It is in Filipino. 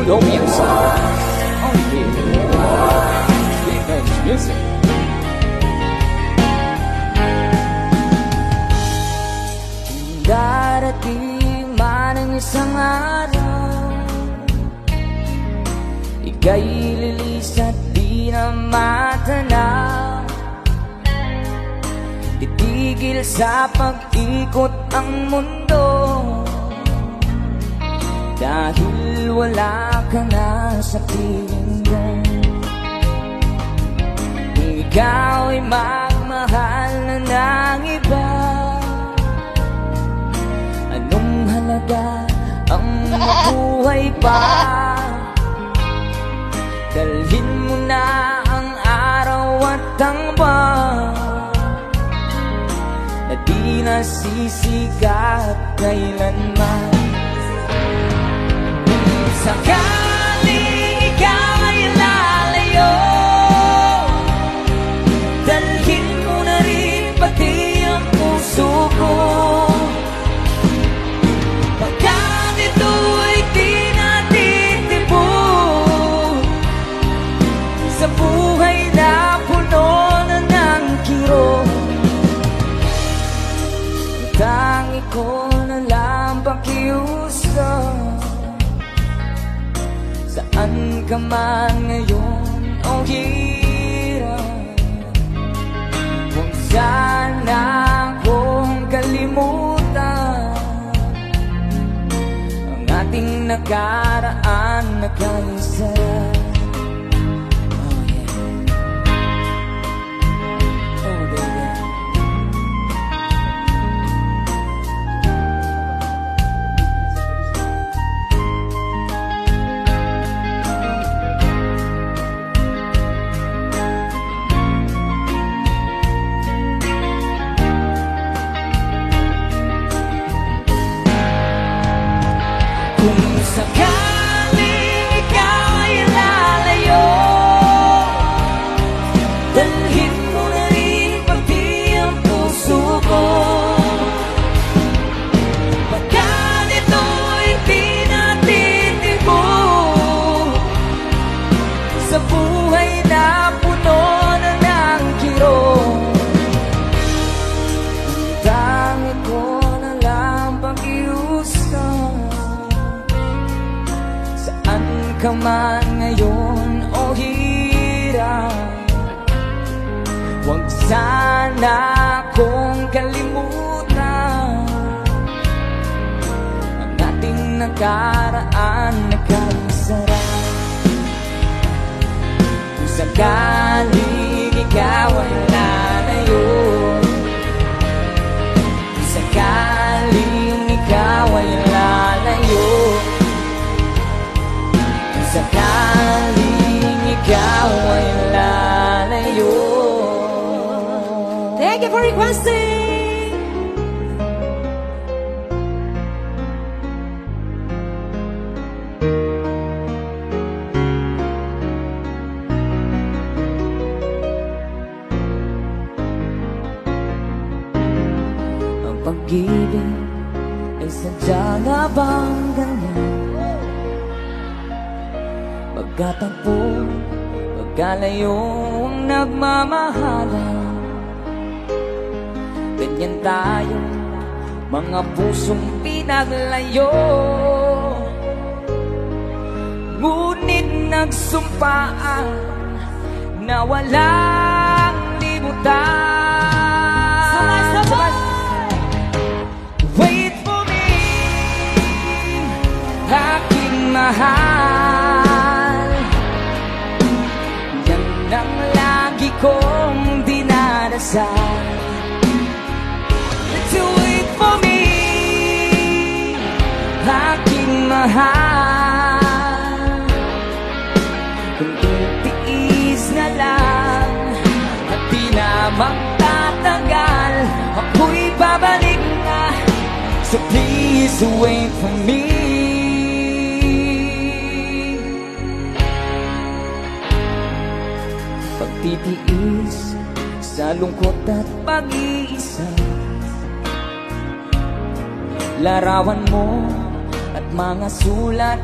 your music. Only Revenge Music. Darating man ang isang araw, ika'y lilis at di na matanaw. Titigil sa pag-ikot ang mundo, dahil wala ka na sa piling ko. Kung ikaw ay magmahal na ng iba, anong halaga ang mabuhay pa? Dalhin mo na ang araw at ang buwan na di nasisikat kailanman. Kung sakaling ikaw ay lalayo, dalhin mo na rin pati ang puso ko. Pagkat ito'y di natitibok sa buhay na puno na ng kirot, tangi ko na lang pakiusap. Saan ka man ngayon o hirap, kung sana kong kalimutan ang ating nakaraan na kaisarap. Oh yeah, oh baby. Kung sakaling ikaw ay lalayo, dalhin mo na rin pati ang puso ko. Pagkat ito'y di natitibok sa buhay na puno na ng kirot, tangi ko na lang pakiusap. Saan ka man ngayon o hirap, huwag sana kong kalimutan ang ating nakaraan na kaisarap. Kung sakaling ikaw ay lalayo, kung sakaling ikaw ay lalayo, sakaling ikaw ay lalayo. Thank you for requesting. Ang pag-ibig ay sadya nga bang ganyan? Pagkatagpo, pagkalayo ang nagmamahalan, ganyan tayo, mga pusong pinaglayo. Ngunit nagsumpaan na walang limutan. Sabay-sabay! Wait for me, aking mahal, yan ang lagi kong dinadasal. To wait for me, aking mahal, kung titiis na lang at di na magtatagal, ako'y babalik na. So please wait for me. Pagtitiis sa lungkot at pag-iisa, larawan mo at mga sulat